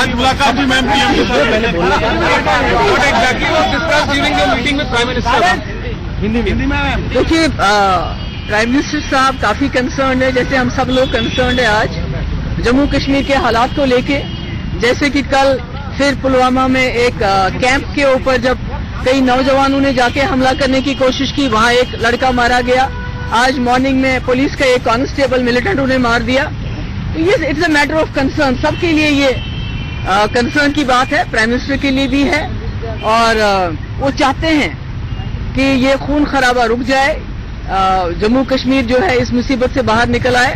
आज मुलाकात भी मैम पीएम के साथ मीटिंग में प्राइम मिनिस्टर हिंदी में मैम। देखिए प्राइम मिनिस्टर साहब काफी कंसर्न है, जैसे हम सब लोग कंसर्न है आज जम्मू कश्मीर के हालात को लेके। जैसे कि कल फिर पुलवामा में एक कैंप के ऊपर जब कई नौजवानों ने जाके हमला करने की कोशिश की, वहां एक लड़का मारा गया। आज मॉर्निंग में पुलिस का एक कांस्टेबल मिलिटेंट उन्हें मार दिया। ये it's a matter of concern, सबके लिए ये कंसर्न की बात है, प्राइम मिनिस्टर के लिए भी है। और वो चाहते हैं कि ये खून खराबा रुक जाए, जम्मू कश्मीर जो है इस मुसीबत से बाहर निकल आए।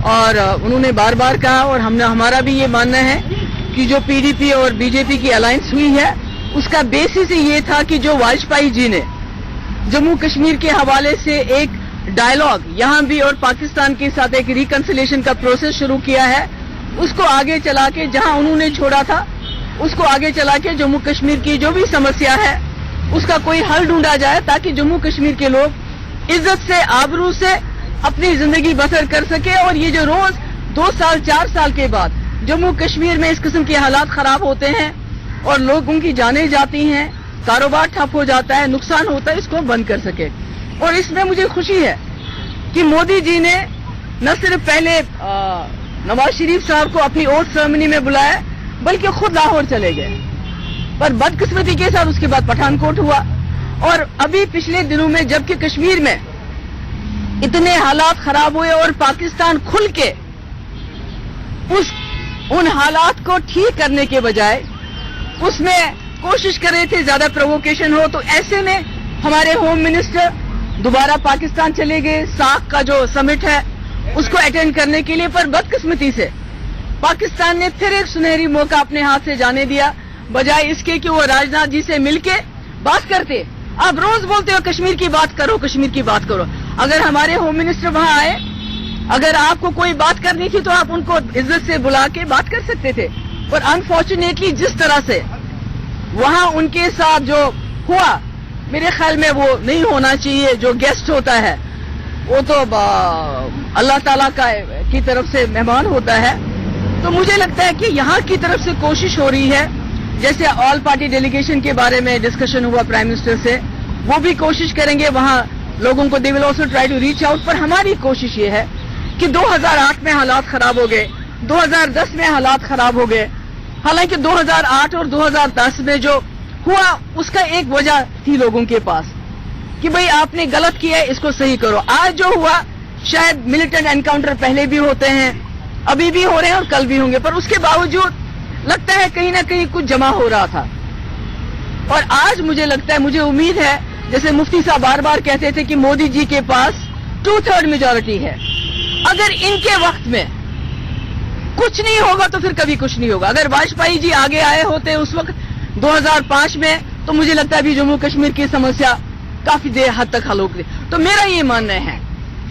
और उन्होंने बार बार कहा, और हमारा भी ये मानना है कि जो पीडीपी और बीजेपी की अलायंस हुई है उसका बेसिस ही ये था कि जो वाजपेयी जी ने जम्मू कश्मीर के हवाले से एक डायलॉग यहाँ भी और पाकिस्तान के साथ एक रिकंसिलिएशन का प्रोसेस शुरू किया है, उसको आगे चला के जहाँ उन्होंने छोड़ा था उसको आगे चला के जम्मू कश्मीर की जो भी समस्या है उसका कोई हल ढूंढा जाए, ताकि जम्मू कश्मीर के लोग इज्जत से आबरू से अपनी जिंदगी बसर कर सके। और ये जो रोज 2 साल 4 साल के बाद जम्मू कश्मीर में इस किस्म के हालात खराब होते हैं और लोगों की जानें जाती हैं, कारोबार ठप हो जाता है, नुकसान होता है, इसको बंद कर सके। और इसमें मुझे खुशी है कि मोदी जी ने न सिर्फ पहले नवाज शरीफ साहब को अपनी ओट सेरेमनी में बुलाया, बल्कि खुद लाहौर चले गए। पर बदकिस्मती के साथ उसके बाद पठानकोट हुआ। और अभी पिछले दिनों में जबकि कश्मीर में इतने हालात खराब हुए और पाकिस्तान खुल के उन हालात को ठीक करने के बजाय उसमें कोशिश कर रहे थे ज्यादा प्रोवोकेशन हो, तो ऐसे में हमारे होम मिनिस्टर दोबारा पाकिस्तान चले गए साख का जो समिट है उसको अटेंड करने के लिए। पर बदकिस्मती से पाकिस्तान ने फिर एक सुनहरी मौका अपने हाथ से जाने दिया, बजाय इसके कि वो राजनाथ जी से मिलके बात करते। आप रोज बोलते हो कश्मीर की बात करो, कश्मीर की बात करो। अगर हमारे होम मिनिस्टर वहां आए, अगर आपको कोई बात करनी थी तो आप उनको इज्जत से बुला के बात कर सकते थे। पर अनफॉर्चुनेटली जिस तरह से वहां उनके साथ जो हुआ, मेरे ख्याल में वो नहीं होना चाहिए। जो गेस्ट होता है वो तो अल्लाह ताला की तरफ से मेहमान होता है। तो मुझे लगता है कि यहाँ की तरफ से कोशिश हो रही है, जैसे ऑल पार्टी डेलीगेशन के बारे में डिस्कशन हुआ प्राइम मिनिस्टर से, वो भी कोशिश करेंगे वहां लोगों को, they will also try to reach out. पर हमारी कोशिश ये है कि 2008 में हालात खराब हो गए, 2010 में हालात खराब हो गए। हालांकि 2008 और 2010 में जो हुआ उसका एक वजह थी लोगों के पास कि भाई आपने गलत किया है, इसको सही करो। आज जो हुआ, शायद मिलिटेंट एनकाउंटर पहले भी होते हैं, अभी भी हो रहे हैं और कल भी होंगे, पर उसके बावजूद लगता है कहीं ना कहीं कुछ जमा हो रहा था। और आज मुझे लगता है, मुझे उम्मीद है, जैसे मुफ्ती साहब बार बार कहते थे कि मोदी जी के पास 2/3 मेजॉरिटी है। अगर इनके वक्त में कुछ नहीं होगा तो फिर कभी कुछ नहीं होगा। अगर वाजपेयी जी आगे आए होते उस वक्त 2005 में, तो मुझे लगता है अभी जम्मू कश्मीर की समस्या काफी देर हद तक हल हो गई। तो मेरा ये मानना है,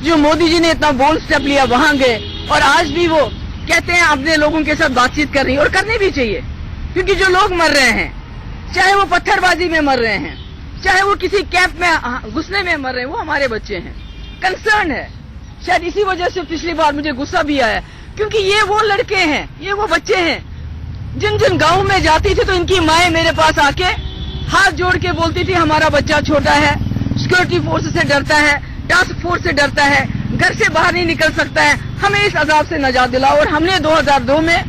जो मोदी जी ने इतना बोल्ड स्टेप लिया, वहां गए और आज भी वो कहते हैं अपने लोगों के साथ बातचीत कर रही है, और करनी भी चाहिए, क्योंकि जो लोग मर रहे हैं, चाहे वो पत्थरबाजी में मर रहे हैं, चाहे वो किसी कैंप में घुसने में मर रहे हैं, वो हमारे बच्चे हैं। कंसर्न है। शायद इसी वजह से पिछली बार मुझे गुस्सा भी आया, क्योंकि ये वो लड़के हैं, ये वो बच्चे हैं जिन जिन गाँव में जाती थी तो इनकी माएं मेरे पास आके हाथ जोड़ के बोलती थी हमारा बच्चा छोटा है, सिक्योरिटी फोर्स से डरता है, टास्क फोर्स से डरता है, घर से बाहर नहीं निकल सकता है, हमें इस अजाब से नजात दिलाओ। और हमने 2002 में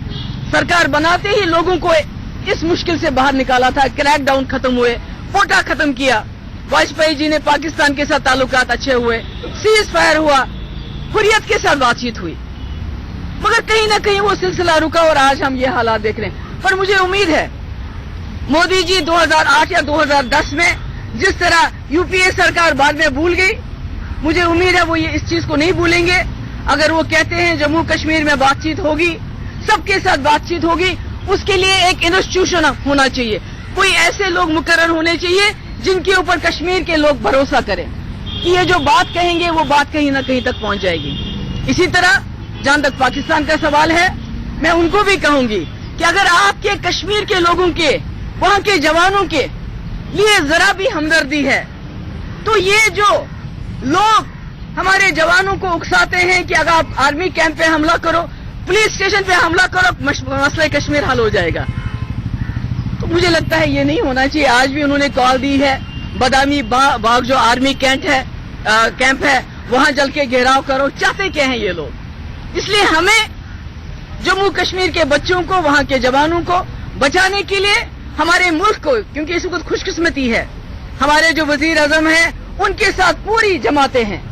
सरकार बनाते ही लोगों को इस मुश्किल से बाहर निकाला था। क्रैकडाउन खत्म हुए, कोटा खत्म किया, वाजपेयी जी ने पाकिस्तान के साथ ताल्लुकात अच्छे हुए, सीज फायर हुआ, हुर्रियत के साथ बातचीत हुई, मगर कहीं ना कहीं वो सिलसिला रुका और आज हम ये हालात देख रहे हैं। पर मुझे उम्मीद है मोदी जी 2008 या 2010 में जिस तरह यूपीए सरकार बाद में भूल गई, मुझे उम्मीद है वो ये इस चीज को नहीं भूलेंगे। अगर वो कहते हैं जम्मू कश्मीर में बातचीत होगी, सबके साथ बातचीत होगी, उसके लिए एक इंस्टीट्यूशन होना चाहिए, कोई ऐसे लोग मुकर्रर होने चाहिए जिनके ऊपर कश्मीर के लोग भरोसा करें कि ये जो बात कहेंगे वो बात कहीं ना कहीं तक पहुंच जाएगी। इसी तरह जहां तक पाकिस्तान का सवाल है, मैं उनको भी कहूंगी कि अगर आपके कश्मीर के लोगों के, वहां के जवानों के लिए जरा भी हमदर्दी है, तो ये जो लोग हमारे जवानों को उकसाते हैं कि अगर आप आर्मी कैंप पे हमला करो, पुलिस स्टेशन पे हमला करो, मसला कश्मीर हल हो जाएगा। तो मुझे लगता है ये नहीं होना चाहिए। आज भी उन्होंने कॉल दी है, बदामी बाग जो आर्मी कैंप है वहां जल के घेराव करो। चाहते क्या हैं ये लोग? इसलिए हमें जम्मू कश्मीर के बच्चों को, वहां के जवानों को बचाने के लिए, हमारे मुल्क को, क्योंकि इस वक्त खुशकिस्मती है, हमारे जो वजीर आजम हैं उनके साथ पूरी जमातें हैं,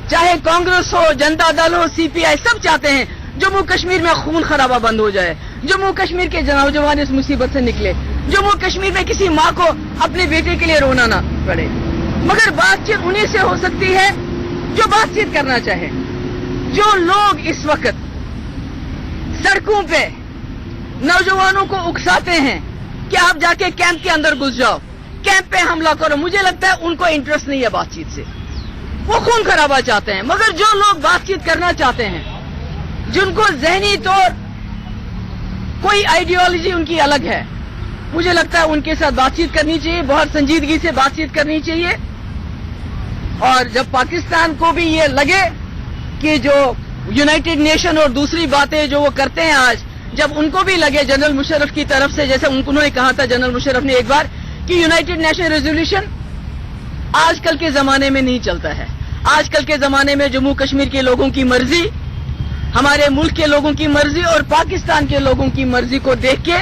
चाहे कांग्रेस हो, जनता दल हो, सीपीआई, सब चाहते हैं जम्मू कश्मीर में खून खराबा बंद हो जाए, जम्मू कश्मीर के नौजवान इस मुसीबत से निकले, जम्मू कश्मीर में किसी माँ को अपने बेटे के लिए रोना ना पड़े। मगर बातचीत उन्हीं से हो सकती है जो बातचीत करना चाहे। जो लोग इस वक्त सड़कों पे नौजवानों को उकसाते हैं कि आप जाके कैंप के अंदर घुस जाओ, कैंप पे हमला करो, मुझे लगता है उनको इंटरेस्ट नहीं है बातचीत से, वो खून खराबा चाहते हैं। मगर जो लोग बातचीत करना चाहते हैं, जिनको जहनी तौर कोई आइडियोलॉजी उनकी अलग है, मुझे लगता है उनके साथ बातचीत करनी चाहिए, बहुत संजीदगी से बातचीत करनी चाहिए। और जब पाकिस्तान को भी ये लगे कि जो यूनाइटेड नेशन और दूसरी बातें जो वो करते हैं आज, जब उनको भी लगे जनरल मुशर्रफ की तरफ से, जैसे उन्होंने कहा था जनरल मुशर्रफ ने एक बार कि यूनाइटेड नेशन रेजोल्यूशन आजकल के जमाने में नहीं चलता है। आजकल के जमाने में जम्मू कश्मीर के लोगों की मर्जी, हमारे मुल्क के लोगों की मर्जी और पाकिस्तान के लोगों की मर्जी को देख के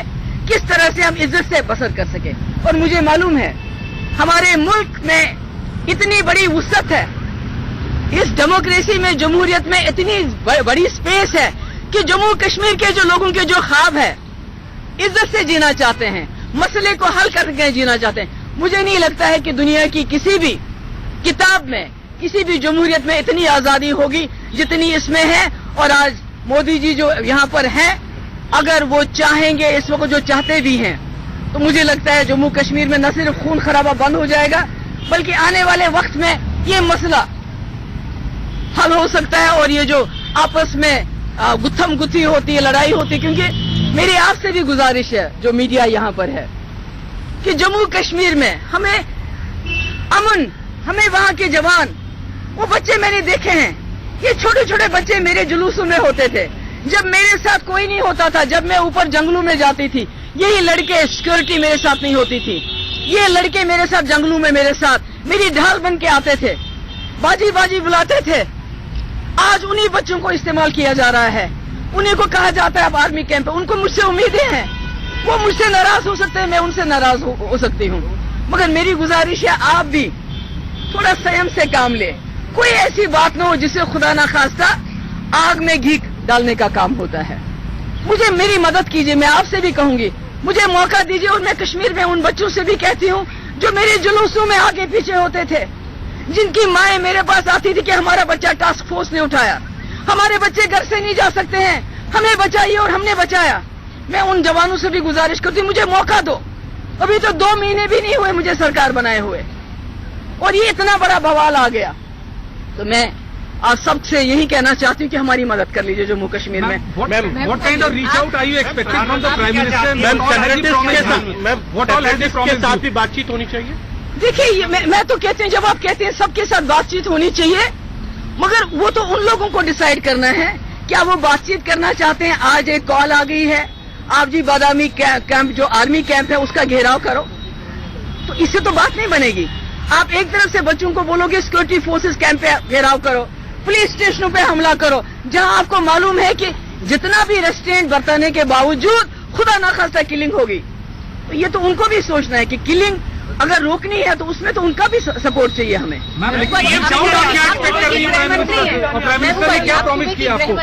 किस तरह से हम इज्जत से बसर कर सके। और मुझे मालूम है हमारे मुल्क में इतनी बड़ी वुसअत है, इस डेमोक्रेसी में, जमहूरियत में इतनी बड़ी स्पेस है कि जम्मू कश्मीर के जो लोगों के जो ख्वाब है, इज्जत से जीना चाहते हैं, मसले को हल करके जीना चाहते हैं। मुझे नहीं लगता है कि दुनिया की किसी भी किताब में, किसी भी जमहूरियत में इतनी आजादी होगी जितनी इसमें है। और आज मोदी जी जो यहाँ पर हैं, अगर वो चाहेंगे, इस वक्त जो चाहते भी हैं, तो मुझे लगता है जम्मू कश्मीर में न सिर्फ खून खराबा बंद हो जाएगा, बल्कि आने वाले वक्त में ये मसला हल हो सकता है। और ये जो आपस में गुत्थम गुत्थी होती है, लड़ाई होती है, क्योंकि मेरी आपसे भी गुजारिश है जो मीडिया यहाँ पर है कि जम्मू कश्मीर में हमें अमन, हमें वहाँ के जवान, वो बच्चे मैंने देखे हैं, ये छोटे छोटे बच्चे मेरे जुलूसों में होते थे, जब मेरे साथ कोई नहीं होता था, जब मैं ऊपर जंगलों में जाती थी, यही लड़के, सिक्योरिटी मेरे साथ नहीं होती थी, ये लड़के मेरे साथ जंगलों में मेरे साथ मेरी ढाल बन के आते थे, बाजी बाजी बुलाते थे। आज उन्हीं बच्चों को इस्तेमाल किया जा रहा है, उन्हीं को कहा जाता है अब आर्मी कैंप है। उनको मुझसे उम्मीदें हैं, वो मुझसे नाराज हो सकते हैं, मैं उनसे नाराज हो सकती हूँ, मगर मेरी गुजारिश है आप भी थोड़ा संयम से काम ले। कोई ऐसी बात न हो जिससे खुदा ना खास्ता आग में घी डालने का काम होता है। मुझे मेरी मदद कीजिए, मैं आपसे भी कहूंगी, मुझे मौका दीजिए। और मैं कश्मीर में उन बच्चों से भी कहती हूँ जो मेरे जुलूसों में आगे पीछे होते थे, जिनकी माएं मेरे पास आती थी कि हमारा बच्चा टास्क फोर्स ने उठाया, हमारे बच्चे घर से नहीं जा सकते हैं, हमें बचाइए, और हमने बचाया। मैं उन जवानों से भी गुजारिश करती हूँ, मुझे मौका दो। अभी तो 2 महीने भी नहीं हुए मुझे सरकार बनाए हुए, और ये इतना बड़ा बवाल आ गया। तो मैं आप सबसे यही कहना चाहती हूँ कि हमारी मदद कर लीजिए जम्मू कश्मीर में। What kind of reach out are you expecting from the Prime Minister? Ma'am, separatist के साथ भी बातचीत होनी चाहिए। देखिए, मैं तो कहती हूँ, जब आप कहते हैं सबके साथ बातचीत होनी चाहिए, मगर वो तो उन लोगों को डिसाइड करना है क्या वो बातचीत करना चाहते हैं। आज एक कॉल आ गई है, आप जी बादामी कैंप जो आर्मी कैंप है उसका घेराव करो, तो इससे तो बात नहीं बनेगी। आप एक तरफ से बच्चों को बोलोगे सिक्योरिटी फोर्सेस कैंप पे घेराव करो, पुलिस स्टेशनों पे हमला करो, जहां आपको मालूम है कि जितना भी रेस्ट्रेंट बरतने के बावजूद खुदा ना खास्ता किलिंग होगी। तो ये तो उनको भी सोचना है कि किलिंग अगर रोकनी है तो उसमें तो उनका भी सपोर्ट चाहिए हमें। क्या प्रॉमिस किया आपको?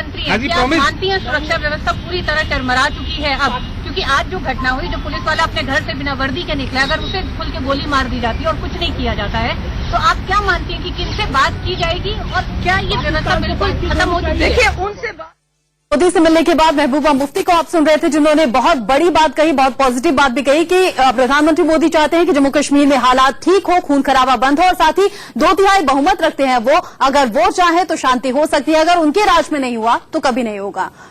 मानती है सुरक्षा व्यवस्था पूरी तरह चरमरा चुकी है अब, क्योंकि आज जो घटना हुई, जो पुलिस वाला अपने घर से बिना वर्दी के निकला, अगर उसे खुल के गोली मार दी जाती है और कुछ नहीं किया जाता है, तो आप क्या मानती हैं कि किनसे बात की जाएगी और क्या ये व्यवस्था बिल्कुल खत्म हो चुकी है? देखिए, उनसे मोदी से मिलने के बाद महबूबा मुफ्ती को आप सुन रहे थे, जिन्होंने बहुत बड़ी बात कही, बहुत पॉजिटिव बात भी कही कि प्रधानमंत्री मोदी चाहते हैं कि जम्मू कश्मीर में हालात ठीक हो, खून खराबा बंद हो, और साथ ही 2/3 बहुमत रखते हैं वो। अगर वो चाहे तो शांति हो सकती है, अगर उनके राज में नहीं हुआ तो कभी नहीं होगा।